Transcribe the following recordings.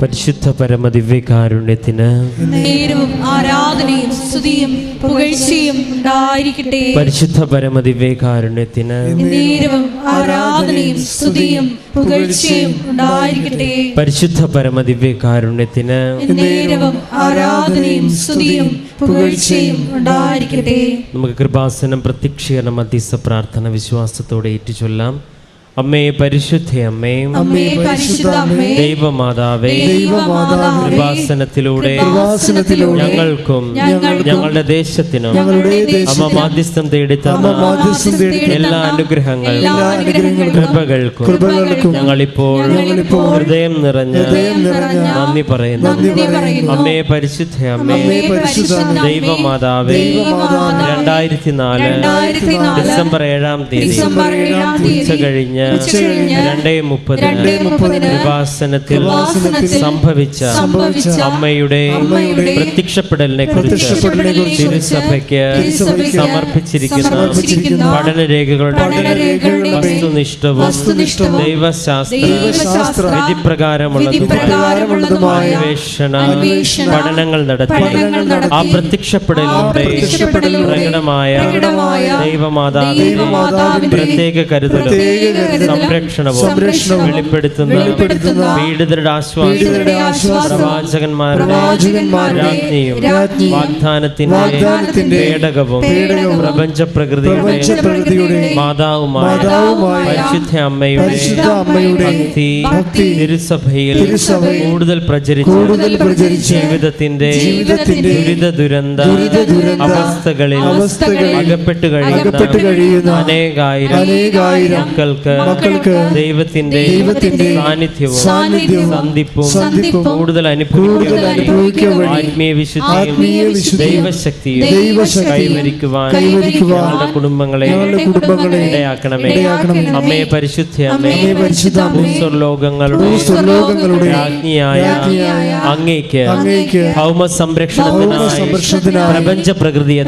പരിശുദ്ധ പരമദിവ്യകാരുണ്യത്തിന് നേരവും ആരാധനയും സ്തുതിയും പുകഴ്ചയും ഉണ്ടായിരിക്കട്ടെ. പരിശുദ്ധ പരമദിവ്യകാരുണ്യത്തിന് നേരവും ആരാധനയും സ്തുതിയും പുകഴ്ചയും ഉണ്ടായിരിക്കട്ടെ. പരിശുദ്ധ പരമദിവ്യകാരുണ്യത്തിന് നേരവും ആരാധനയും സ്തുതിയും പുകഴ്ചയും ഉണ്ടായിരിക്കട്ടെ. നമുക്ക് കൃപാസനം പ്രത്യക്ഷീകരണ മധ്യസ്ഥ പ്രാർത്ഥന വിശ്വാസത്തോടെ ഏറ്റുചൊല്ലാം. അമ്മേ പരിശുദ്ധ അമ്മേ, ദൈവമാതാവേ, കൃപാസനത്തിലൂടെ ഞങ്ങൾക്കും ഞങ്ങളുടെ ദേശത്തിനും അമ്മ മാധ്യസ്ഥം തേടിത്തന്ന എല്ലാ അനുഗ്രഹങ്ങൾക്കും കൃപകൾക്കും ഞങ്ങളിപ്പോൾ ഹൃദയം നിറഞ്ഞ് നന്ദി പറയുന്നു. അമ്മേ പരിശുദ്ധ അമ്മേ, ദൈവമാതാവേ, 2004 ഡിസംബർ 7-ാം തീയതി ഉച്ച കഴിഞ്ഞ് 2:30 കൃപാസനത്തിൽ സംഭവിച്ച അമ്മയുടെ പ്രത്യക്ഷപ്പെടലിനെ കുറിച്ച് തിരുസഭയ്ക്ക് സമർപ്പിച്ചിരിക്കുന്ന പഠനരേഖകളുടെ വസ്തുനിഷ്ഠവും ദൈവശാസ്ത്ര വിധിപ്രകാരമുള്ളതുമായ അന്വേഷണ പഠനങ്ങൾ നടത്തി ആ പ്രത്യക്ഷപ്പെടലിലൂടെ പ്രകടമായ ദൈവമാതാവിന്റെ പ്രത്യേക കരുതലും സംരക്ഷണവും വെളിപ്പെടുത്തുന്ന പീഡിതരുടെ ആശ്വാസം പ്രവാചകന്മാരുടെ രാജ്ഞിയും വാഗ്ദാനത്തിന്റെ പേടകവും പ്രപഞ്ച പ്രകൃതിയുടെ മാതാവുമായ പരിശുദ്ധ അമ്മയുടെ ഭക്തി തിരുസഭയിൽ കൂടുതൽ പ്രചരിച്ച് ജീവിതത്തിന്റെ ദുരിത അവസ്ഥകളിൽ അകപ്പെട്ടു കഴിയുന്ന അനേകായിരം മക്കൾക്ക് ദൈവത്തിന്റെ സാന്നിധ്യവും സന്ധിപ്പും കൂടുതൽ അനുഭവിക്കുവാൻ ആത്മീയ വിശുദ്ധിയും ദൈവശക്തിയും കൈവരിക്കുവാൻ ഞങ്ങളുടെ കുടുംബങ്ങളെ ഇടയാക്കണമേ. അമ്മേ പരിശുദ്ധ അമ്മേ, ഭൂസ്വർലോകങ്ങളുടെ രാജ്ഞിയായ അങ്ങേക്ക് ഭൗമ സംരക്ഷണത്തിനായി പ്രപഞ്ച പ്രകൃതിയെ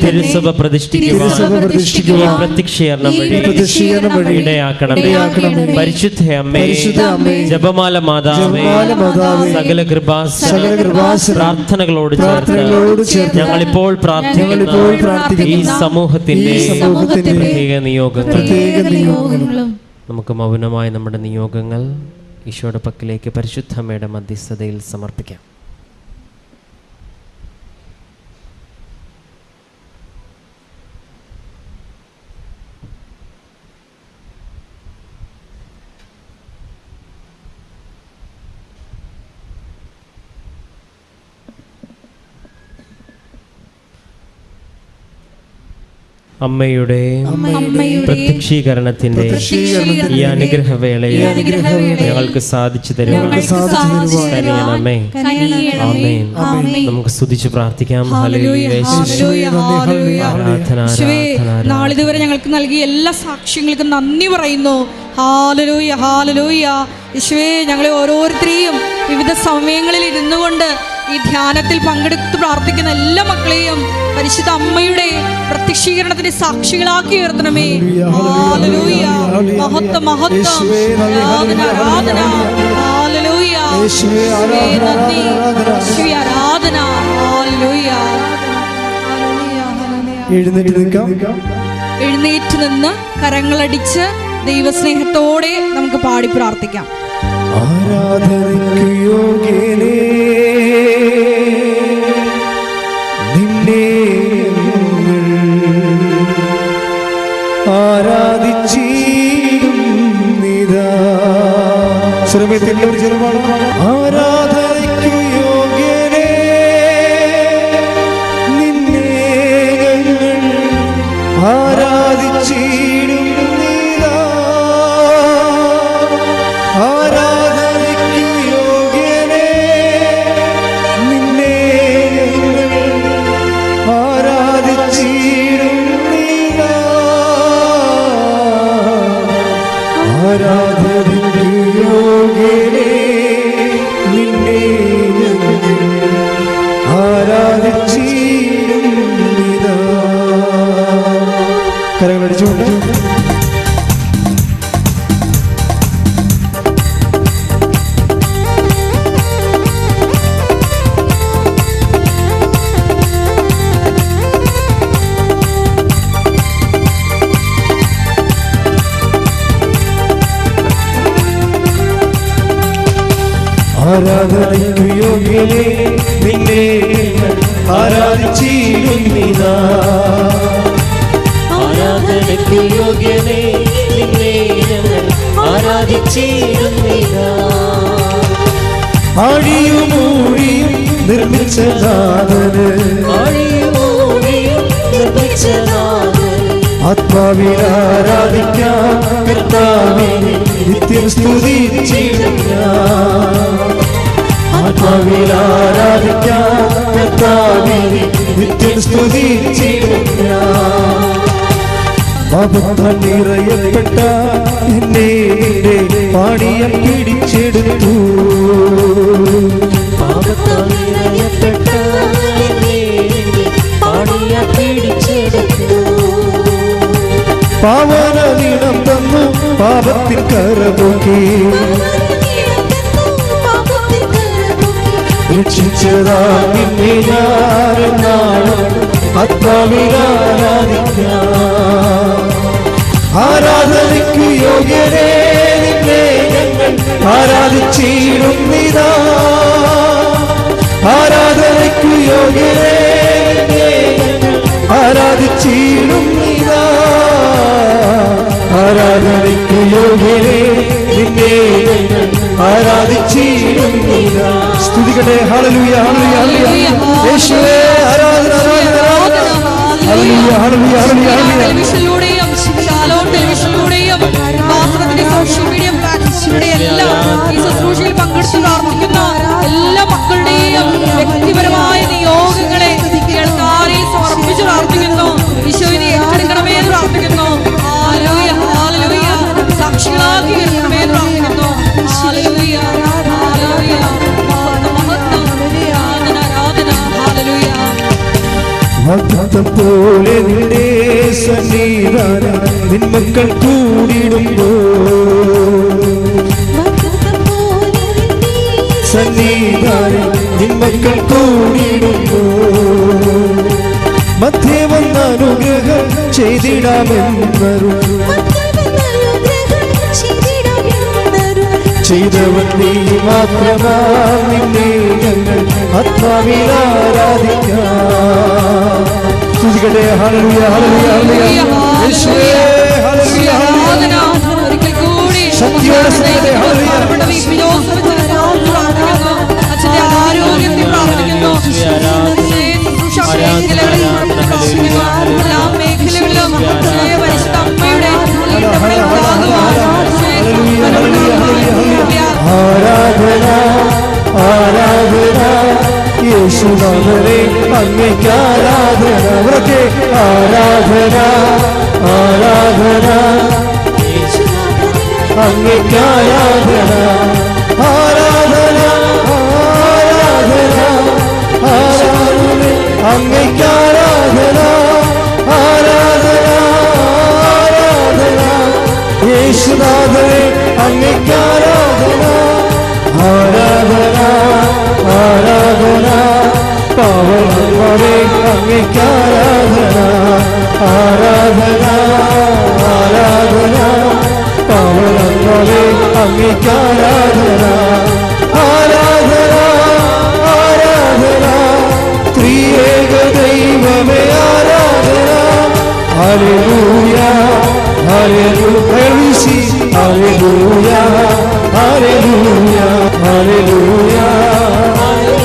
തിരുസഭ പ്രതിഷ്ഠിക്കുവാൻ പ്രത്യക്ഷീകരണം വഴി ഇടയാക്കണമേ. പരിശുദ്ധ അമ്മേ, ജപമാല മാതാവേ, സകല പ്രാർത്ഥനകളോട് ചേർത്ത് ഞങ്ങളിപ്പോൾ പ്രാർത്ഥിക്കുന്ന ഈ സമൂഹത്തിന്റെ പ്രത്യേക നിയോഗങ്ങളും നമുക്ക് മൗനമായി നമ്മുടെ നിയോഗങ്ങൾ ഈശോയുടെ പക്കലേക്ക് പരിശുദ്ധ അമ്മയുടെ മധ്യസ്ഥതയിൽ സമർപ്പിക്കാം. അമ്മയുടെ പ്രത്യക്ഷീകരണത്തിന്റെ ഈ അനുഗ്രഹവേളയിൽ ഞങ്ങൾക്ക് സാധിച്ചു തരുവാണമേ. ആമേൻ. നമുക്ക് സ്തുതിച്ച് പ്രാർത്ഥിക്കാം. നാളിതുവരെ ഞങ്ങൾക്ക് നൽകിയ എല്ലാ സാക്ഷ്യങ്ങൾക്കും നന്ദി പറയുന്നു. ഹല്ലേലൂയ, ഹല്ലേലൂയ. യേശുവേ, ഞങ്ങളെ ഓരോരുത്തരെയും വിവിധ സമയങ്ങളിൽ ഇരുന്നു കൊണ്ട് ഈ ധ്യാനത്തിൽ പങ്കെടുത്ത് പ്രാർത്ഥിക്കുന്ന എല്ലാ മക്കളെയും പരിശുദ്ധ അമ്മയുടെ പ്രത്യക്ഷീകരണത്തിന്റെ സാക്ഷികളാക്കി ഉയർത്തണമേ. ഹല്ലേലൂയ, മഹത്വം, മഹത്വം, ആരാധന, ആരാധന. ഹല്ലേലൂയ, യേശുവേ നന്ദി, യേശുവേ ആരാധന. ഹല്ലേലൂയ. എഴുന്നേറ്റ് നിന്ന് കരങ്ങളടിച്ച് ദൈവസ്നേഹത്തോടെ നമുക്ക് പാടി പ്രാർത്ഥിക്കാം. ആരാധനയ്ക്ക് യോഗ്യനേ നിന്നെ ആരാധിച്ചിടുന്നിതാ. ആരാധനയ്ക്ക് യോഗ്യനേ നിന്നെ ആരാധിച്ചിടുന്നിതാ. ആരാധനയ്ക്ക് യോഗ്യനേ നിന്നെ ആരാധിച്ചിടുന്നിതാ. ആരാധനയ്ക്ക് യോഗ്യനേ നിന്നെ ആരാധിച്ചിടുന്നിതാ. കരങ്ങളടിച്ചുകൊണ്ട് ആരാധനയ്ക്ക് യോഗ്യനേ നിന്നെ ആരാധിച്ചിടുന്നിതാ. ആരാധനയ്ക്ക് യോഗ്യനേ നിന്നെ ആരാധിച്ചിടുന്നിതാ. ആഴിയും മൂഴിയും നിർമ്മിച്ച നാഥന് ആത്മാവിൽ ആരാധിക്കാം കർത്താവിനെ നിത്യം സ്തുതിച്ചിടും. ആത്മാവിൽ ആരാധിക്കാം കർത്താവിനെ നിത്യം സ്തുതിച്ചിടും. പാപത്താൽ നിറയപ്പെട്ട എന്നെ പാടിയ പിടിച്ചെടുത്തു. പാപത്താൽ നിറയപ്പെട്ട എന്നെ പാടിയ പിടിച്ചെടുത്തു. പാവന നീളം തന്നു പാപത്തിൽ കരപോക്കി രക്ഷിച്ചതാ നിന്നെ ഞാനെന്നാണ് ആത്മാവിൽ ആരാധിക്കാം. ആരാധനയ്ക്ക് യോഗ്യനേ നിന്നെ ഞങ്ങൾ ആരാധിച്ചിടുന്നിതാ. ആരാധനയ്ക്ക് യോഗ്യനേ നിന്നെ ഞങ്ങൾ ആരാധിച്ചിടുന്നിതാ. ആരാധനയ്ക്ക് യോഗ്യനേ നിന്നെ ഞങ്ങൾ ആരാധിച്ചിടുന്നിതാ. സ്തുതിക്കട്ടെ. ഹല്ലേലൂയ, ഹല്ലേലൂയ, ഹല്ലേലൂയ. യേശുവേ ആരാധന, ആരാധന. ഹല്ലേലൂയ, ഹല്ലേലൂയ, ഹല്ലേലൂയ. ടെലിവിഷനിലൂടെയും ഷാലോം ടെലിവിഷനിലൂടെയും മാത്രത്തിന്റെ സോഷ്യൽ മീഡിയ പ്ലാറ്റ്ഫോമിലൂടെ എല്ലാം ഈ ശുശ്രൂഷയിൽ പങ്കെടുത്ത് പ്രാർത്ഥിക്കുന്ന എല്ലാ മക്കളുടെയും വ്യക്തിപരമായ നിയോഗങ്ങളെ കേൾക്കാരിൽ സമർപ്പിച്ച് പ്രാർത്ഥിക്കുന്നു. ഈശോയെ ഏറ്റെടുക്കണമേ എന്ന് പ്രാർത്ഥിക്കുന്നു. Hallelujah, hallelujah. സാക്ഷികളാക്കി എടുക്കണമേ എന്ന് പ്രാർത്ഥിക്കുന്നു. Hallelujah, hallelujah. മഹത്വം, ആരാധന, ആരാധന. ഹല്ലേലൂയ. വാഗ്ദത്തം പോലെ നിന്റെ സന്നിധാനം നിന്മക്കൾ കൂടിടുമ്പോൾ സന്നിധാനം നിന്മക്കൾ കൂടിടുമ്പോൾ മധ്യേ വന്ന അനുഗ്രഹം ചെയ്തിടാമെന്നരും ചെയ്തവൻ നീ മാത്രമാ. നിന്നെ ഞങ്ങൾ ആത്മാവിൽ ആരാധിക്കാം. സ്തുതിക്കട്ടെ. ഹല്ലേലൂയ, ഹല്ലേലൂയ, ഹല്ലേലൂയ. യേശുവേ ഹല്ലേലൂയ, ഹല്ലേലൂയ. ഒരിക്കൽ കൂടി ശക്തിയോടെ സ്തുതിക്കട്ടെ. ഹല്ലേലൂയ. അച്ഛന്റെ ആരോഗ്യത്തിൽ പ്രാർത്ഥിക്കുന്നു. എല്ലാ മേഖലകളിലും ആരാധന ആരാധന അങ്ങേക്ക് ആരാധന ആരാധന ആരാധന ആരാധന അങ്ങേക്ക് ആരാധന ആരാധന ആരാധന യേശുനാഥനെ അങ്ങേക്ക് ആരാധന ആരാധന ആരാധന പാവനവരെ അങ്ങേക്ക് ആരാധന ആരാധന ആരാധന പാവനവരെ അങ്ങേക്ക് ആരാധന ആരാധന ആരാധന ത്രിയേക ദൈവമേ ആരാധന ഹല്ലേലൂയ ഹല്ലേലൂയ ഹല്ലേലൂയ ഹല്ലേലൂയ ഹല്ലേലൂയ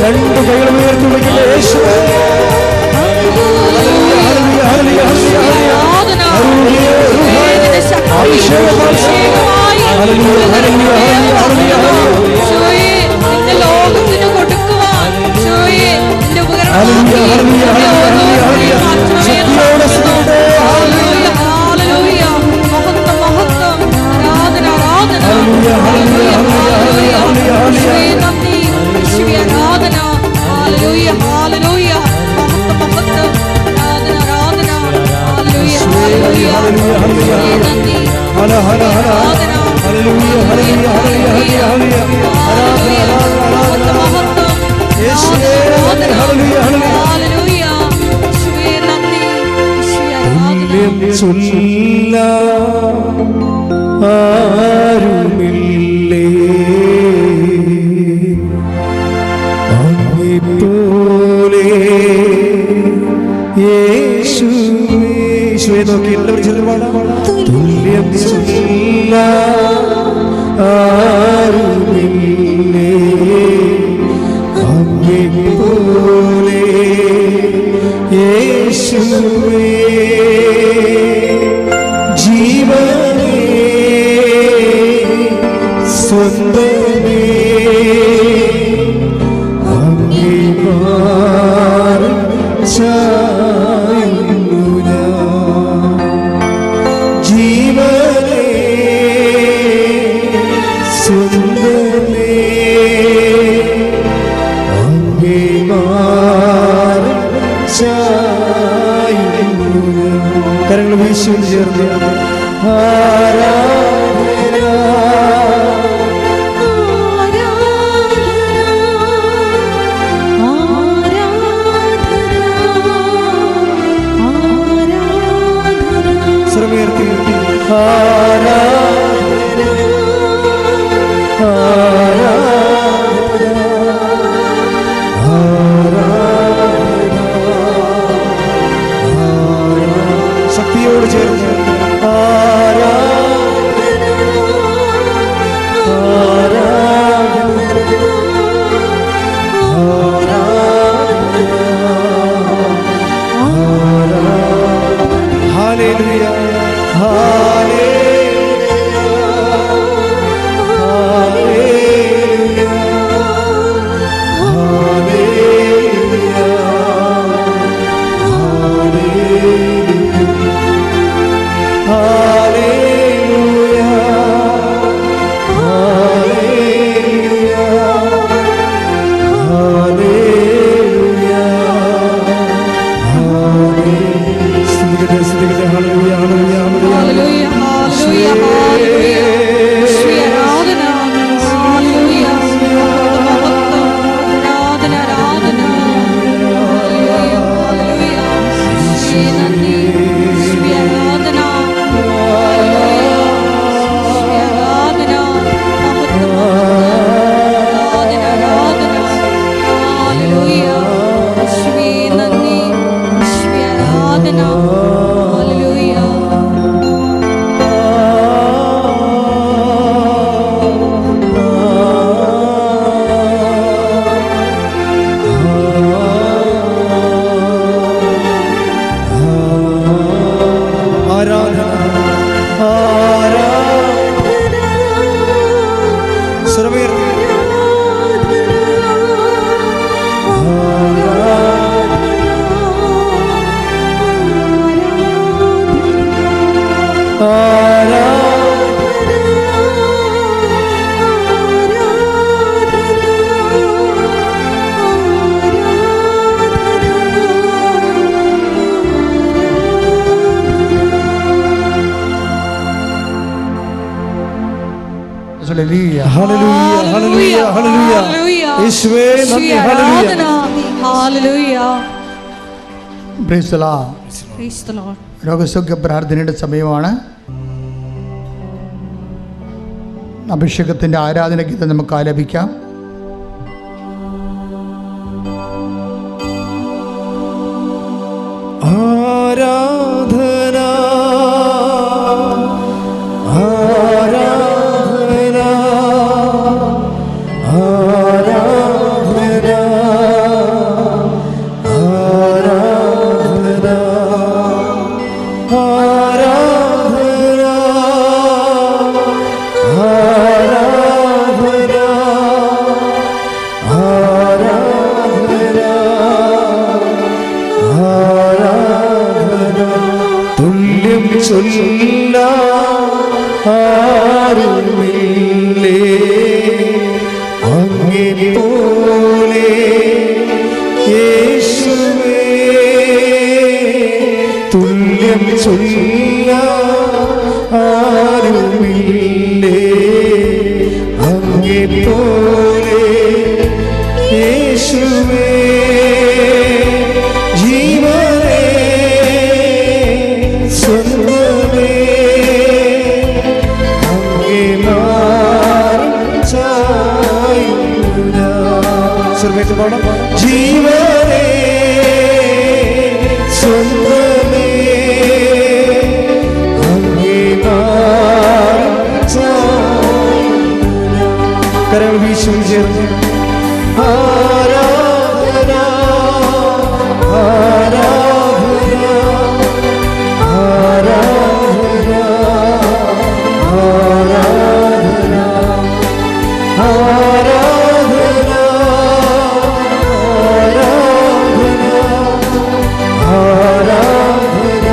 രണ്ട് കൈകൾ ഉയർത്തി വിളിക്കുന്ന യേശുവേ ലോകത്തിന് കൊടുക്കുവാൻ ആരുമില്ലേ അങ്ങേപ്പോലെ യേശുവേ നോക്കി എല്ലാവരും ചെല്ലുവാണ് തുല്യം ചൊല്ല ആരുമില്ലേ അങ്ങേപ്പോലെ യേശുവേ ജീവനേ സ്വന്തമേ അങ്ങേമാർ ചായുന്നു ഞാൻ ജീവനേ സ്വന്തമേ അങ്ങേമാർ ചായുന്നു ഞാൻ കരങ്ങൾ വീശി ചേർന്ന് ആരാധന ഹല്ലേലൂയ ഹല്ലേലൂയ ഹല്ലേലൂയ യേശുവേ നന്ദി ഹല്ലേലൂയ ഹല്ലേലൂയ praise the lord praise the lord രോഗസൗഖ്യ പ്രാർത്ഥനയുടെ സമയമാണ്. അഭിഷേകത്തിൻ്റെ ആരാധന ഗീതം നമുക്ക് ആലപിക്കാം. ആരാധന ആരാധന ആരാധന ആരാധന ആരാധന ആരാധന ആരാധന തുല്യം ചൊല്ലാരുമില്ലേ അങ്ങേ പോലെ യേശുവേ തുല്യം ചൊല്ലാരുമില്ലേ അങ്ങേ പോലെ യേശുവേ ജീവനേ സ്വന്തമേ അങ്ങേ മാറി ചായുന്ന സർവ്വത്തെ പാടാം. ജീവനേ സ്വന്തമേ അങ്ങേ മാറി ചായുന്ന കരങ്ങൾ വീശും ചേർന്ന് ആരാധന ആരാധന ആരാധന ആരാധന ആരാധന ആരാധന ആരാധന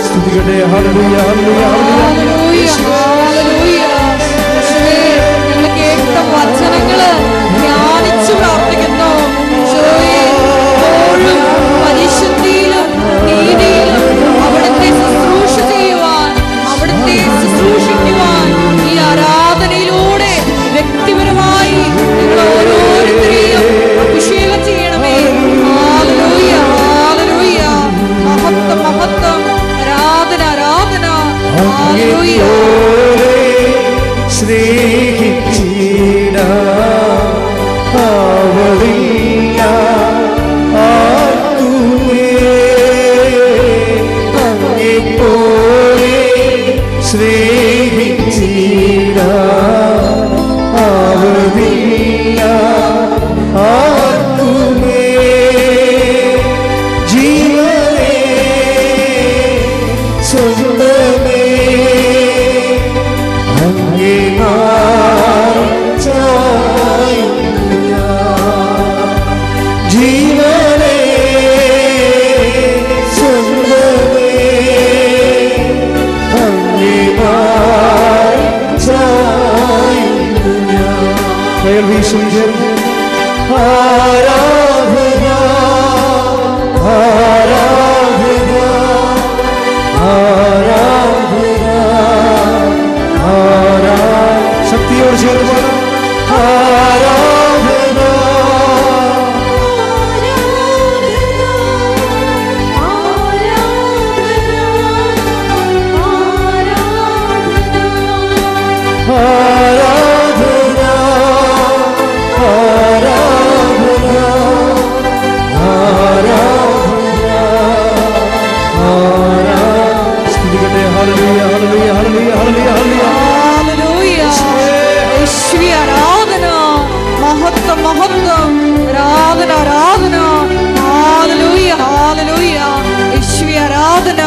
സ്തുതിക്കട്ടെ. ഹല്ലേലൂയ ഹല്ലേലൂയ ഹല്ലേലൂയ ഹല്ലേലൂയ യേശുവേ ഞങ്ങൾ കേട്ട വചനങ്ങള് ധ്യാനിച്ചു പ്രാർത്ഥിക്കുന്നു. യേശുവേ എപ്പോഴും പരിശുദ്ധിയിലും നീതിയിലും അവിടുത്തെ ശുശ്രൂഷ ചെയ്യുവാൻ അവിടുത്തെ ശുശ്രൂഷിക്കുവാൻ ഈ ആരാധനയിലൂടെ വ്യക്തിപരമായി നിങ്ങൾ ഓരോരുത്തരെയും അഭിഷേകം ചെയ്യണമേ. ഹല്ലേലൂയ ഹല്ലേലൂയ മഹത്വം മഹത്വം ആരാധന ആരാധന ഹല്ലേലൂയ സ്നേഹിച്ചിട ആവതില്ല ആർക്കുമേ അങ്ങേപ്പോലെ സ്നേഹിച്ചിട ആവതില്ല ആർക്കുമേ ജീവനേ സ്വന്തമേ അങ്ങേ മാറി ചായുന്ന ജീവനേ സ്വന്തമേ അങ്ങേ മാറി ചായുന്ന കയർ വീശും ചേർന്ന് ആരാധന ആരാധന ആരാധന ആരാധന ശക്തിയോട് ചേർന്ന് പാടാം. ആരാധന ആരാധന ആരാധന ആരാധന ആരാധന സ്തുതിക്കട്ടെ. ഹല്ലേലൂയ ഹല്ലേലൂയ ഹല്ലേലൂയ ഹല്ലേലൂയ ഹല്ലേലൂയ യേശുവേ ആരാധന മഹത്വം മഹത്വം ആരാധന ആരാധന ഹല്ലേലൂയ ഹല്ലേലൂയ യേശുവേ ആരാധന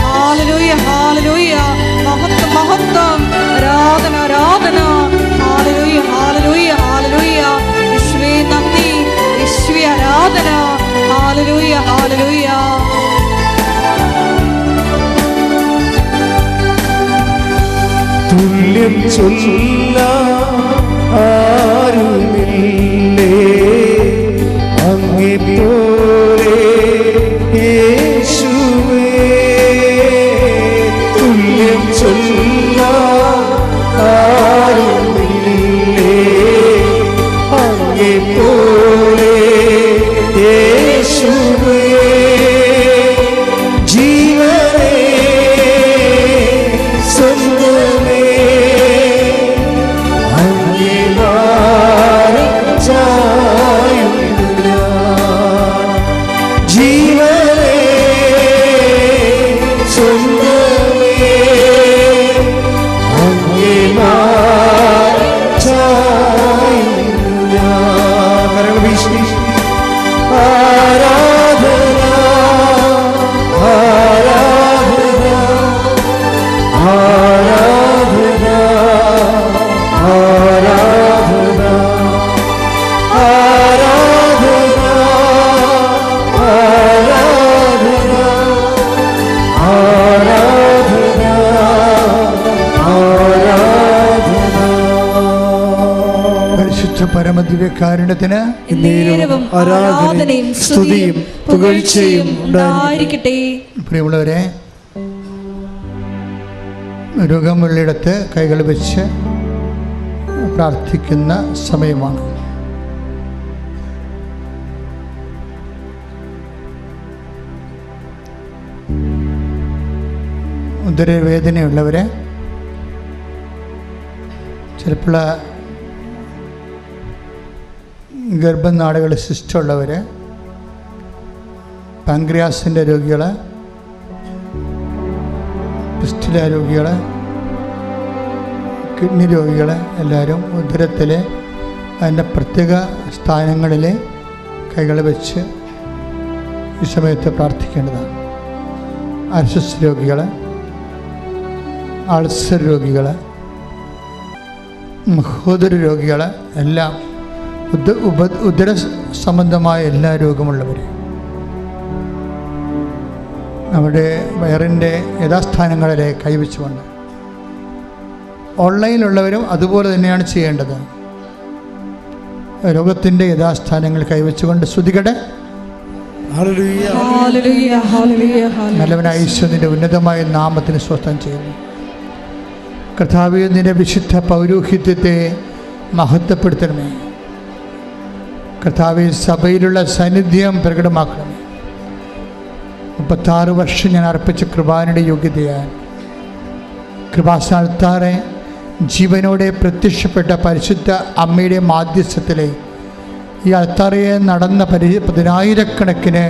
ഹല്ലേലൂയ ഹല്ലേലൂയ മഹത്വം മഹത്വം ആരാധന ആരാധന ഹല്ലേലൂയ ഹല്ലേലൂയ ഹല്ലേലൂയ യേശുവേ നന്ദി യേശുവേ ആരാധന ഹല്ലേലൂയ ഹല്ലേലൂയ തുല്യം ചൊല്ലാരുമില്ലേ അങ്ങേ പോലെ യേശുവേ തുല്യം ചൊല്ലാ സ്വന്തമേ അങ്ങേ മാറി ചായുന്നു ഞാൻ. ജീവനേ സ്വന്തമേ അങ്ങേ മാറി ചായുന്നു ഞാൻ. കരങ്ങൾ വീശി ആരാധന ആരാധന ആരാധന ആരാധന ആരാധന ആരാധന ആരാധന. പരിശുദ്ധ പരമദിവ്യകാരുണ്യത്തിന് എന്നേരവും ആരാധനയും സ്തുതിയും പുകഴ്ചയും ഉണ്ടായിരിക്കട്ടെ. പ്രിയമുള്ളവരെ, രോഗമുള്ളിടത്ത് കൈകൾ വെച്ച് പ്രാർത്ഥിക്കുന്ന സമയമാണ്. ഉദരവേദനയുള്ളവരെ, ചിലപ്പോൾ ഗർഭനാളുകൾ സിസ്റ്റുള്ളവർ, പാൻക്രിയാസിൻ്റെ രോഗികൾ, പിസ്റ്റില രോഗികൾ, കിഡ്നി രോഗികൾ എല്ലാവരും ഉദരത്തിലെ അതിൻ്റെ പ്രത്യേക സ്ഥാനങ്ങളിൽ കൈകൾ വെച്ച് ഈ സമയത്ത് പ്രാർത്ഥിക്കേണ്ടതാണ്. അർശസ് രോഗികൾ, അൾസർ രോഗികൾ, മഹോദര രോഗികൾ എല്ലാം ഉദര സംബന്ധമായ എല്ലാ രോഗമുള്ളവർ നമ്മുടെ വയറിൻ്റെ യഥാസ്ഥാനങ്ങളിൽ കൈവച്ചുകൊണ്ട്, ഓൺലൈനിലുള്ളവരും അതുപോലെ തന്നെയാണ് ചെയ്യേണ്ടത്. രോഗത്തിൻ്റെ യഥാസ്ഥാനങ്ങൾ കൈവച്ചുകൊണ്ട് സ്തുതിക്കട്ടെ. നല്ലവനായ ഈശോയുടെ ഉന്നതമായ നാമത്തിന് സ്വസ്ഥം ചെയ്യുന്നു. കർത്താവേ, നിന്റെ വിശുദ്ധ പൗരോഹിത്യത്തെ മഹത്വപ്പെടുത്തണമേ. കർത്താവേ, സഭയിലുള്ള സാന്നിധ്യം പ്രകടമാക്കണമേ. 36 വർഷം ഞാൻ അർപ്പിച്ച കൃപാനയുടെ യോഗ്യതയാൽ കൃപാസ്ഥാനത്താറെ ജീവനോടെ പ്രത്യക്ഷപ്പെട്ട പരിശുദ്ധ അമ്മയുടെ മാധ്യസ്ഥത്തിലെ ഈ അൾത്താറയെ നടന്ന 10,000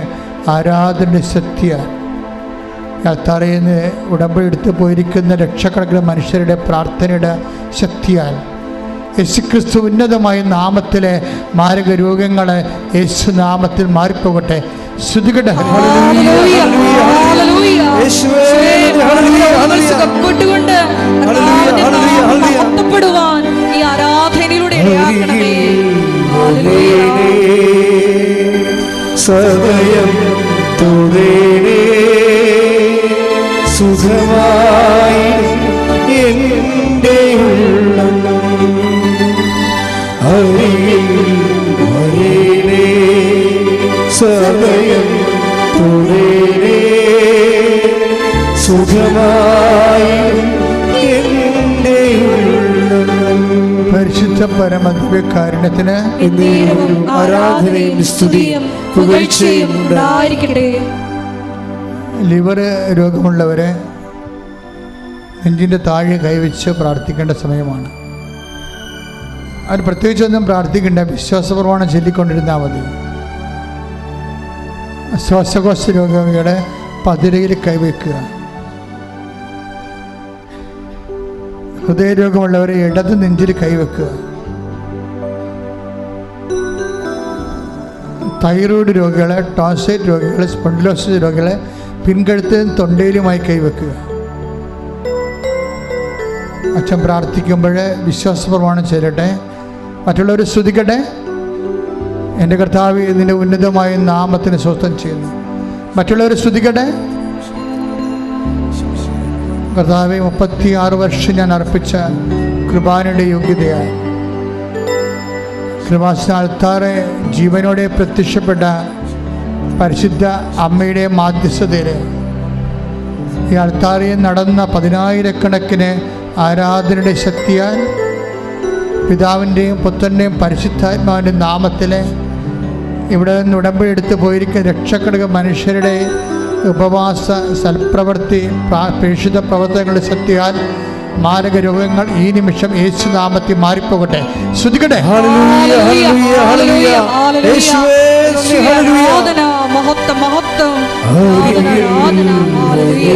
ആരാധന ശക്തിയ അൾത്താറയിൽ നിന്ന് ഉടമ്പെടുത്ത് പോയിരിക്കുന്ന ലക്ഷക്കണക്കിന് മനുഷ്യരുടെ പ്രാർത്ഥനയുടെ ശക്തിയാൽ യേശുക്രിസ്തു ഉന്നതമായ നാമത്തിലെ മാരക രോഗങ്ങളെ യേശു നാമത്തിൽ മാറിപ്പോകട്ടെ. ശ്രുതികട്ടെ. ഈ ആരാധനയിലൂടെ സദയം തുടരേ സുഖമായി എൻ്റെ ഉള്ളം അറിയേ സദയം തുടരേ സുഖമായി എൻ്റെ ഉള്ളം. പരിശുദ്ധ പരമദിവ്യകാരുണ്യത്തിന് ആരാധനയും സ്തുതിയും പുകഴ്ചയും ഉണ്ടായിരിക്കട്ടെ. ലിവർ രോഗമുള്ളവരെ നെഞ്ചിൻ്റെ താഴെ കൈവച്ച് പ്രാർത്ഥിക്കേണ്ട സമയമാണ്. അത് പ്രത്യേകിച്ചൊന്നും പ്രാർത്ഥിക്കേണ്ട, വിശ്വാസപ്രമാണം ചൊല്ലിക്കൊണ്ടിരുന്നാൽ മതി. ശ്വാസകോശ രോഗികളെ പതിരയിൽ കൈവയ്ക്കുക. ഹൃദയരോഗമുള്ളവരെ ഇടത് നെഞ്ചിൽ കൈവയ്ക്കുക. തൈറോയ്ഡ് രോഗികളെ, ടോൺസൈറ്റ് രോഗികളെ, സ്പോണ്ടിലോസിസ് രോഗികളെ പിൻകഴുത്തും തൊണ്ടയിലുമായി കൈവയ്ക്കുക. അച്ഛൻ പ്രാർത്ഥിക്കുമ്പോൾ വിശ്വാസപ്രമാണം ചൊല്ലട്ടെ, മറ്റുള്ളവർ സ്തുതിക്കട്ടെ. എൻ്റെ കർത്താവ് ഇതിൻ്റെ ഉന്നതമായ നാമത്തിന് സ്വസ്ഥം ചെയ്യുന്നു. മറ്റുള്ളവർ സ്തുതിക്കട്ടെ. കർത്താവെ, 36 വർഷം ഞാൻ അർപ്പിച്ച കൃപാനയുടെ യോഗ്യതയായി കൃപാസ്ഥാനത്താറെ ജീവനോടെ പ്രത്യക്ഷപ്പെട്ട പരിശുദ്ധ അമ്മയുടെ മാധ്യസ്ഥതയിൽ ഈ അൾത്താരയിൽ നടന്ന 10,000 ആരാധനയുടെ ശക്തിയാൽ പിതാവിൻ്റെയും പുത്രൻ്റെയും പരിശുദ്ധാത്മാവിൻ്റെ നാമത്തിൽ ഇവിടെ നിന്ന് ഉടമ്പെടുത്ത് പോയിരിക്കുന്ന ലക്ഷക്കണക്കിന് മനുഷ്യരുടെ ഉപവാസ സൽപ്രവൃത്തി പ്രേക്ഷിത പ്രവർത്തനങ്ങളുടെ ശക്തിയാൽ മാരക രോഗങ്ങൾ ഈ നിമിഷം യേശുനാമത്തിൽ മാറിപ്പോകട്ടെ. ശ്രുതിക്കട്ടെ. ഹല്ലേലൂയ, ഹല്ലേലൂയ, ഹല്ലേലൂയ. ആരാധന, മഹത്വം, മഹത്വം. ആരാധന, ആരാധന, ഹല്ലേലൂയ.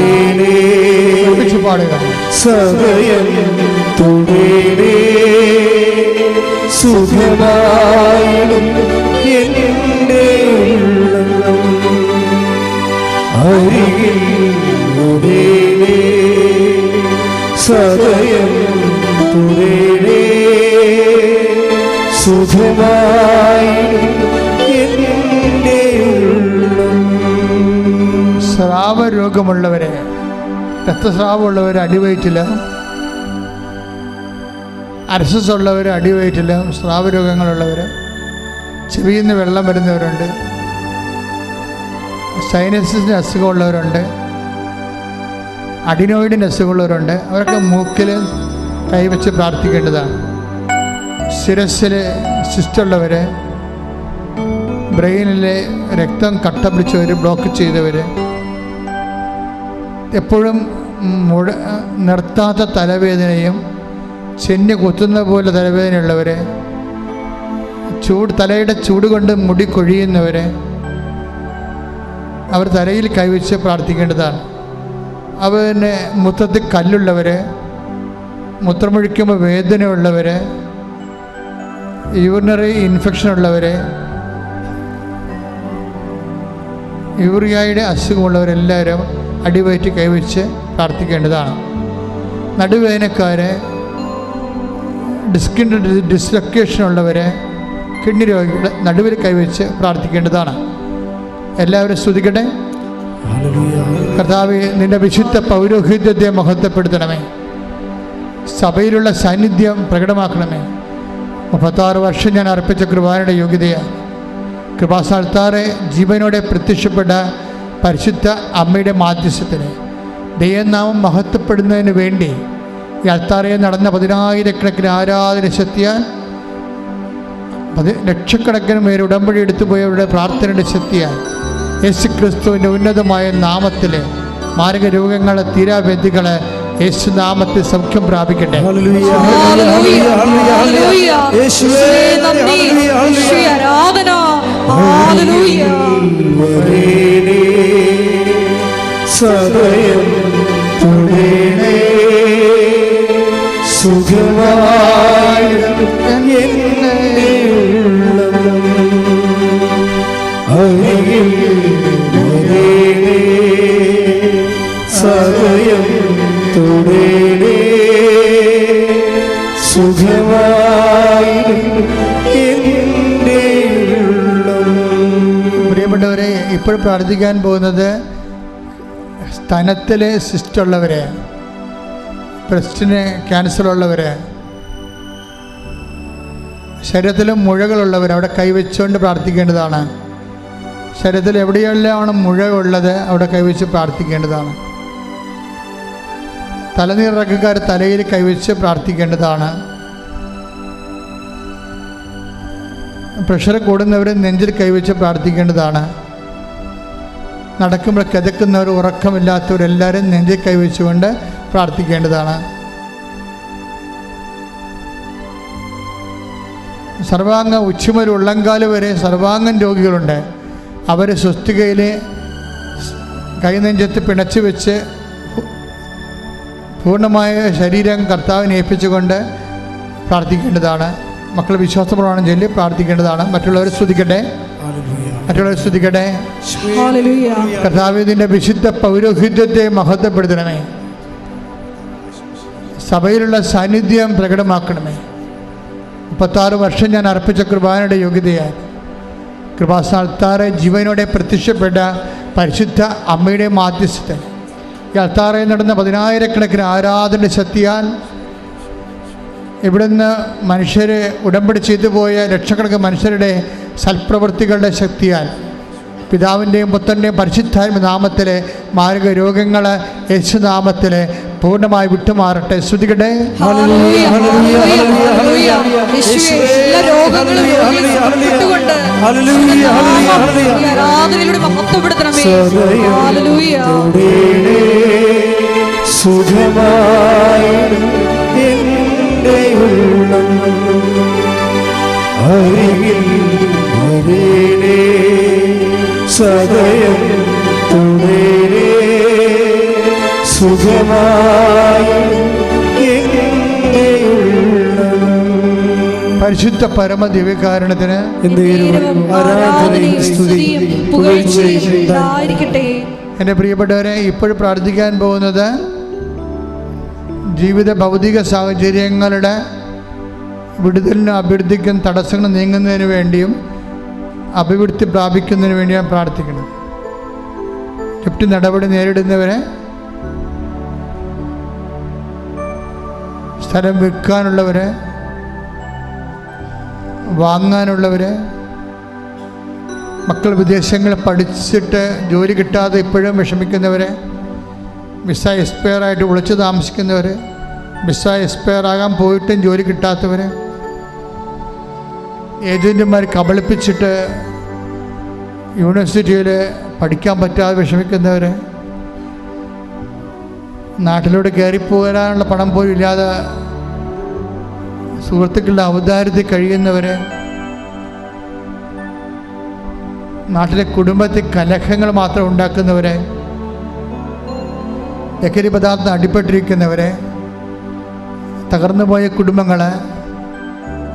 ഒരുമിച്ച് പാടുക. സദയം തുടരേ സുഖമായിടും എൻ്റെ ഉള്ളം അരികിൽ ഉടനെ സദയം തുടരേ സുഖമായിടും എൻ്റെ ഉള്ളം. സ്രാവരോഗമുള്ളവരെ, രക്തസ്രാവമുള്ളവർ അടിവയറ്റിൽ, അർസസ് ഉള്ളവർ അടിവയറ്റിൽ, സ്രാവരോഗങ്ങളുള്ളവർ, ചെവിയിൽ നിന്ന് വെള്ളം വരുന്നവരുണ്ട്, സൈനസിൻ്റെ അസുഖമുള്ളവരുണ്ട്, അഡിനോയിഡിൻ്റെ അസുഖമുള്ളവരുണ്ട്. അവരൊക്കെ മൂക്കിൽ കൈവച്ച് പ്രാർത്ഥിക്കേണ്ടതാണ്. ശിരസ്സിൽ സിസ്റ്റുള്ളവർ, ബ്രെയിനിലെ രക്തം കട്ട പിടിച്ചവർ, ബ്ലോക്ക് ചെയ്തവർ, എപ്പോഴും നിർത്താത്ത തലവേദനയും ചെന്നി കുത്തുന്ന പോലെ തലവേദനയുള്ളവർ, തലയുടെ ചൂട് കൊണ്ട് മുടി കൊഴിയുന്നവർ, അവർ തലയിൽ കൈവച്ച് പ്രാർത്ഥിക്കേണ്ടതാണ്. അവന് മുത്തത്തിൽ കല്ലുള്ളവർ, മൂത്രമൊഴിക്കുമ്പോൾ വേദനയുള്ളവർ, യൂറിനറി ഇൻഫെക്ഷൻ ഉള്ളവർ, യൂറിയയുടെ അസുഖമുള്ളവരെല്ലാവരും അടിവയറ്റ് കൈവച്ച് പ്രാർത്ഥിക്കേണ്ടതാണ്. നടുവേദനക്കാർ, ഡിസ്കിൻ്റെ ഡിസ്ലൊക്കേഷൻ ഉള്ളവർ, കിഡ്നി രോഗികൾ നടുവിൽ കൈവച്ച് പ്രാർത്ഥിക്കേണ്ടതാണ്. എല്ലാവരും സ്തുതിക്കട്ടെ. കർത്താവേ, നിന്റെ വിശുദ്ധ പൗരോഹിത്യത്തെ മഹത്വപ്പെടുത്തണമേ. സഭയിലുള്ള സാന്നിധ്യം പ്രകടമാക്കണമേ. 36 വർഷം ഞാൻ അർപ്പിച്ച കൃപാനയുടെ യോഗ്യതയാണ്. കൃപാസ്ഥാനത്താറെ ജീവനോടെ പ്രത്യക്ഷപ്പെട്ട പരിശുദ്ധ അമ്മയുടെ മാധ്യസ്ഥത്തിന് ദൈവനാമം മഹത്വപ്പെടുന്നതിന് വേണ്ടി ഈ അൾത്താരയിൽ നടന്ന 10,000-കണക്കിന് ആരാധന ശക്തിയാൽ ലക്ഷക്കണക്കിന് പേര് ഉടമ്പടി എടുത്തുപോയവരുടെ പ്രാർത്ഥനയുടെ ശക്തിയാൽ യേശുക്രിസ്തുവിൻ്റെ ഉന്നതമായ നാമത്തിൽ മാരക രോഗങ്ങളെ തീരാവ്യാധികളെ യേശുനാമത്തിൽ സൗഖ്യം പ്രാപിക്കട്ടെ. സദയം തുടരേ സുഖമായി എൻ്റെ ഉള്ളം അരികിൽ വരേണേ സദയം തുടരേ സുഖമായി എൻ്റെ ഉള്ളം. പ്രിയപ്പെട്ടവരെ, ഇപ്പോൾ പ്രാർത്ഥിക്കാൻ പോകുന്നത് സ്തനത്തിലെ സിസ്റ്റുള്ളവർ, ബ്രസ്റ്റിന് ക്യാൻസറുള്ളവർ, ശരീരത്തിലും മുഴകളുള്ളവർ അവിടെ കൈവച്ചുകൊണ്ട് പ്രാർത്ഥിക്കേണ്ടതാണ്. ശരീരത്തിൽ എവിടെയെല്ലാം മുഴ ഉള്ളത് അവിടെ കൈവച്ച് പ്രാർത്ഥിക്കേണ്ടതാണ്. തലനീറിറക്കക്കാർ തലയിൽ കൈവച്ച് പ്രാർത്ഥിക്കേണ്ടതാണ്. പ്രഷർ കൂടുന്നവർ നെഞ്ചിൽ കൈവച്ച് പ്രാർത്ഥിക്കേണ്ടതാണ്. നടക്കുമ്പോൾ കിതക്കുന്നവർ, ഉറക്കമില്ലാത്തവരെല്ലാവരും നെഞ്ചിൽ കൈവച്ചുകൊണ്ട് പ്രാർത്ഥിക്കേണ്ടതാണ്. സർവാംഗ ഉച്ചമുതൽ ഉള്ളങ്കാല് വരെ സർവാംഗം രോഗികളുണ്ട്. അവർ സ്വസ്തികയിൽ കൈനെഞ്ചത്ത് പിണച്ചു വെച്ച് പൂർണ്ണമായ ശരീരം കർത്താവിനെ ഏൽപ്പിച്ചുകൊണ്ട് പ്രാർത്ഥിക്കേണ്ടതാണ്. മക്കൾ വിശ്വാസപ്രമാണം ചൊല്ലി പ്രാർത്ഥിക്കേണ്ടതാണ്. മറ്റുള്ളവർ സ്തുതിക്കട്ടെ, മറ്റുള്ളവർ സ്തുതിക്കട്ടെ. കർത്താവിന്റെ വിശുദ്ധ പൗരോഹിത്യത്തെ മഹത്വപ്പെടുത്തണമേ. സഭയിലുള്ള സാന്നിധ്യം പ്രകടമാക്കണമേ. 36 വർഷം ഞാൻ അർപ്പിച്ച കൃപാനയുടെ യോഗ്യതയാൽ കൃപാസ്ഥാനത്താറെ ജീവനോടെ പ്രത്യക്ഷപ്പെട്ട പരിശുദ്ധ അമ്മയുടെ മാധ്യസ്ഥത്തിൽ ഈ അൾത്താറയിൽ നടന്ന 10,000-കണക്കിന് ആരാധന ശക്തിയാൽ ഇവിടുന്ന് മനുഷ്യർ ഉടമ്പടി ചെയ്തു പോയ ലക്ഷക്കണക്കിന് മനുഷ്യരുടെ സൽപ്രവൃത്തികളുടെ ശക്തിയാൽ പിതാവിൻ്റെയും പുത്രൻ്റെയും പരിശുദ്ധാത്മ നാമത്തിലെ മാരക രോഗങ്ങൾ യേശുനാമത്തിൽ പൂർണ്ണമായി വിട്ടുമാറട്ടെ. ശ്രുതികട്ടെ. ഹല്ലേലൂയ, ഹല്ലേലൂയ, ഹല്ലേലൂയ. യേശുവേ, എല്ലാ രോഗങ്ങളും രോഗികളെ സുഖപ്പെടുത്തിക്കൊണ്ട് ഈ ആരാധനയിലൂടെ മഹത്വപ്പെടുത്തണമേ. ഹല്ലേലൂയ. സുഖമായി എൻ്റെ ഉള്ളം അരികിൽ വരേണേ, സദയം തുടരേ, സുഖമായി എൻ്റെ ഉള്ളം. പരിശുദ്ധ പരമ ദിവ്യകാരുണ്യത്തിന് ആരാധനയും സ്തുതിയും പുകഴ്ചയും ഉണ്ടായിരിക്കട്ടെ. എൻ്റെ പ്രിയപ്പെട്ടവരെ, ഇപ്പോഴും പ്രാർത്ഥിക്കാൻ പോകുന്നത് ജീവിത ഭൗതിക സാഹചര്യങ്ങളുടെ വിടുതലിനും അഭിവൃദ്ധിക്കും തടസ്സങ്ങൾ നീങ്ങുന്നതിന് വേണ്ടിയും അഭിവൃദ്ധി പ്രാപിക്കുന്നതിന് വേണ്ടിയാണ് പ്രാർത്ഥിക്കണം. ജപ്തി നടപടി നേരിടുന്നവരെ, സ്ഥലം വിൽക്കാനുള്ളവരെ, വാങ്ങാനുള്ളവരെ, മക്കൾ വിദേശങ്ങളിൽ പഠിച്ചിട്ട് ജോലി കിട്ടാതെ ഇപ്പോഴും വിഷമിക്കുന്നവരെ, വിസ എക്സ്പയറായിട്ട് വിളിച്ച് താമസിക്കുന്നവർ, വിസ എക്സ്പയർ ആകാൻ പോയിട്ടും ജോലി കിട്ടാത്തവർ, ഏജൻറ്റുമാർ കബളിപ്പിച്ചിട്ട് യൂണിവേഴ്സിറ്റിയിൽ പഠിക്കാൻ പറ്റാതെ വിഷമിക്കുന്നവർ, നാട്ടിലോട്ട് കയറിപ്പോകാനുള്ള പണം പോലും ഇല്ലാതെ സുഹൃത്തുക്കളുടെ അവതാരത്തിൽ കഴിയുന്നവർ, നാട്ടിലെ കുടുംബത്തിൽ കലഹങ്ങൾ മാത്രം ഉണ്ടാക്കുന്നവരെ, ലഹരി പദാർത്ഥം അടിപ്പെട്ടിരിക്കുന്നവരെ, തകർന്നുപോയ കുടുംബങ്ങൾ,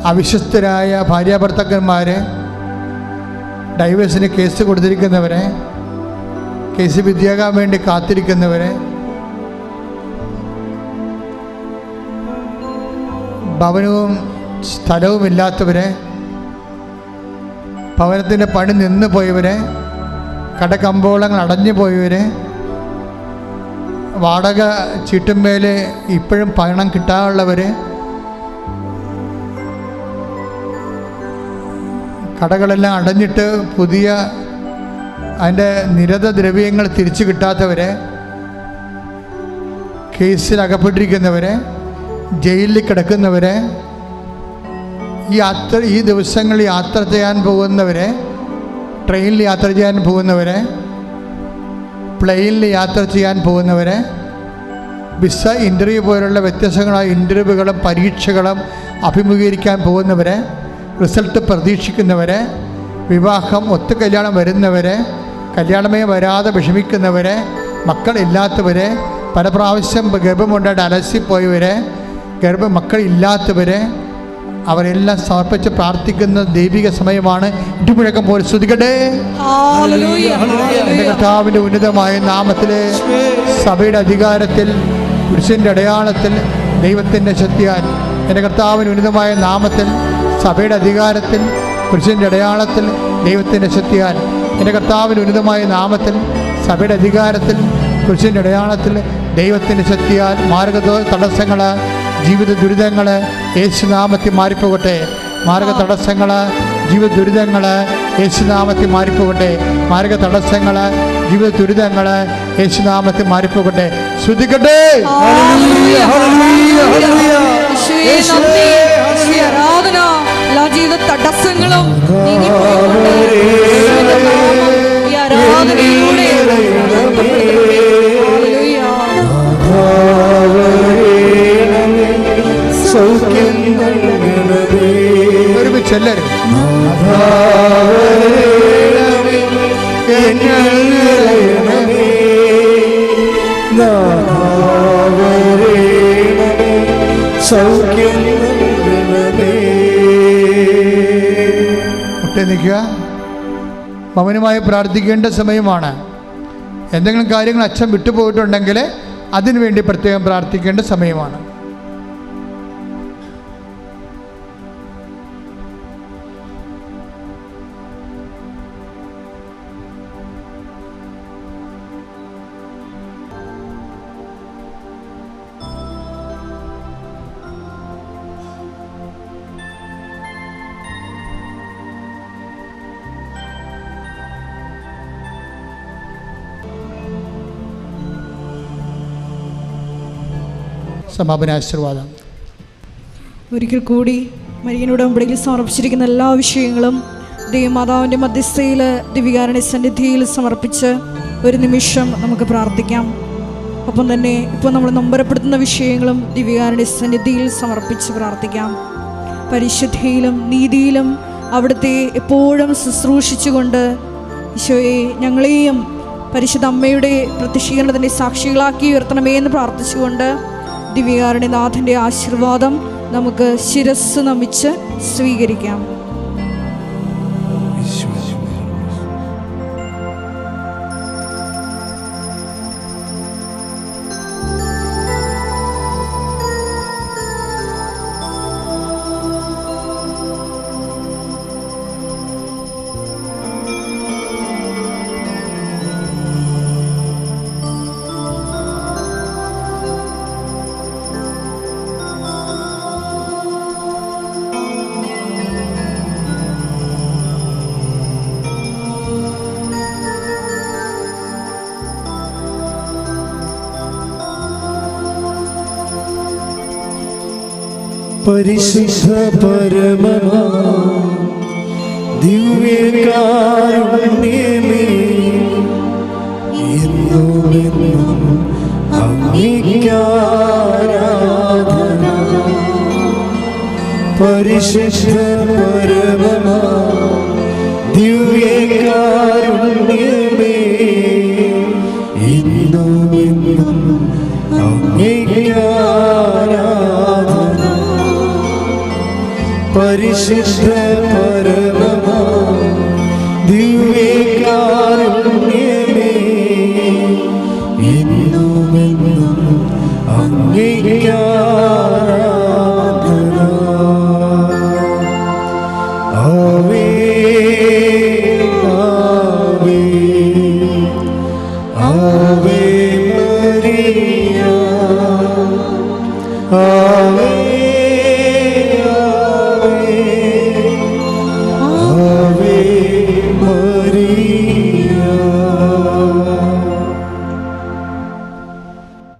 അവിശ്വസ്തരായ ഭാര്യാഭർത്താക്കന്മാർ, ഡൈവേഴ്സിന് കേസ് കൊടുത്തിരിക്കുന്നവരെ, കേസ് വിധിയാകാൻ വേണ്ടി കാത്തിരിക്കുന്നവരെ, ഭവനവും സ്ഥലവുമില്ലാത്തവരെ, ഭവനത്തിൻ്റെ പണി നിന്ന് പോയവരെ, കടകമ്പോളങ്ങൾ അടഞ്ഞു പോയവരെ, വാടക ചീട്ടുമേൽ ഇപ്പോഴും പണം കിട്ടാനുള്ളവർ, കടകളെല്ലാം അടഞ്ഞിട്ട് പുതിയ അതിൻ്റെ നിരത ദ്രവ്യങ്ങൾ തിരിച്ചു കിട്ടാത്തവരെ, കേസിൽ അകപ്പെട്ടിരിക്കുന്നവരെ, ജയിലിൽ കിടക്കുന്നവരെ, ഈ ദിവസങ്ങളിൽ യാത്ര ചെയ്യാൻ പോകുന്നവരെ, ട്രെയിനിൽ യാത്ര ചെയ്യാൻ പോകുന്നവരെ, പ്ലെയിനിൽ യാത്ര ചെയ്യാൻ പോകുന്നവരെ, വിസ ഇൻ്റർവ്യൂ പോലുള്ള വ്യത്യസ്തങ്ങളായ ഇൻ്റർവ്യൂകളും പരീക്ഷകളും അഭിമുഖീകരിക്കാൻ പോകുന്നവരെ, റിസൾട്ട് പ്രതീക്ഷിക്കുന്നവരെ, വിവാഹം ഒത്തു കല്യാണം വരുന്നവരെ, കല്യാണമേ വരാതെ വിഷമിക്കുന്നവരെ, മക്കളില്ലാത്തവരെ, പല പ്രാവശ്യം ഗർഭമുണ്ടായിട്ട് അലസിപ്പോയവരെ, മക്കളില്ലാത്തവരെ, അവരെല്ലാം സമർപ്പിച്ച് പ്രാർത്ഥിക്കുന്ന ദൈവിക സമയമാണ്. ഇടിമുഴക്കം പോലെ സ്തുതിക്കട്ടെ. എൻ്റെ കർത്താവിൻ്റെ ഉന്നതമായ നാമത്തിലെ സഭയുടെ അധികാരത്തിൽ പുരുഷൻ്റെ അടയാളത്തിൽ ദൈവത്തിൻ്റെ ശക്തിയാൽ, എൻ്റെ കർത്താവിൻ്റെ ഉന്നതമായ നാമത്തിൽ സഭയുടെ അധികാരത്തിൽ പുരുഷൻ്റെ അടയാളത്തിൽ ദൈവത്തിൻ്റെ ശക്തിയാൽ, എൻ്റെ കർത്താവിൻ്റെ ഉന്നതമായ നാമത്തിൽ സഭയുടെ അധികാരത്തിൽ പുരുഷൻ്റെ അടയാളത്തിൽ ദൈവത്തിൻ്റെ ശക്തിയാൽ മാർഗ തടസ്സങ്ങൾ, ജീവിത ദുരിതങ്ങൾ യേശുനാമത്തിൽ മാറിപ്പോകട്ടെ. മാർഗ തടസ്സങ്ങൾ, ജീവിത ദുരിതങ്ങൾ യേശുനാമത്തിൽ മാറിപ്പോകട്ടെ. മാർഗ തടസ്സങ്ങൾ, ജീവിത ദുരിതങ്ങൾ യേശുനാമത്തിൽ മാറിപ്പോകട്ടെ. ശ്രദ്ധിക്കട്ടെ. ആരാധന എല്ലാ ജീവിത തടസ്സങ്ങളും ഈ ആരാധനയിലൂടെ ഒരുമിച്ചെല്ലാരും മുട്ടേ നിൽക്കുക. മൗനമായി പ്രാർത്ഥിക്കേണ്ട സമയമാണ്. എന്തെങ്കിലും കാര്യങ്ങൾ അച്ഛൻ വിട്ടുപോയിട്ടുണ്ടെങ്കിൽ അതിനുവേണ്ടി പ്രത്യേകം പ്രാർത്ഥിക്കേണ്ട സമയമാണ്. സമാപനാശീർവാദം. ഒരിക്കൽ കൂടി മരിയനുടെ ഉടമ്പടിയിൽ സമർപ്പിച്ചിരിക്കുന്ന എല്ലാ വിഷയങ്ങളും ദൈവമാതാവിൻ്റെ മധ്യസ്ഥയിൽ ദിവ്യകാരുണ്യ സന്നിധിയിൽ സമർപ്പിച്ച് ഒരു നിമിഷം നമുക്ക് പ്രാർത്ഥിക്കാം. ഒപ്പം തന്നെ ഇപ്പോൾ നമ്മൾ നൊമ്പരപ്പെടുത്തുന്ന വിഷയങ്ങളും ദിവ്യകാരുണ്യ സന്നിധിയിൽ സമർപ്പിച്ച് പ്രാർത്ഥിക്കാം. പരിശുദ്ധിയിലും നീതിയിലും അവിടുത്തെ എപ്പോഴും ശുശ്രൂഷിച്ചുകൊണ്ട് ഈശോയെ ഞങ്ങളെയും പരിശുദ്ധ അമ്മയുടെ പ്രത്യക്ഷീകരണത്തിൻ്റെ സാക്ഷികളാക്കി ഉയർത്തണമേ എന്ന് പ്രാർത്ഥിച്ചുകൊണ്ട് ദിവ്യകാരുണ്യനാഥൻ്റെ ആശീർവാദം നമുക്ക് ശിരസ് നമിച്ച് സ്വീകരിക്കാം. പരിശുദ്ധ പരമ ദിവ്യകാരുണ്യമേ, എന്നുമെന്നും അങ്ങേക്കാരാധന. പരിശുദ്ധ പരമ ദിവ്യകാരുണ്യമേ, എന്നുമെന്നും അങ്ങേക്കാരാധന. പരിശുദ്ധ പരമ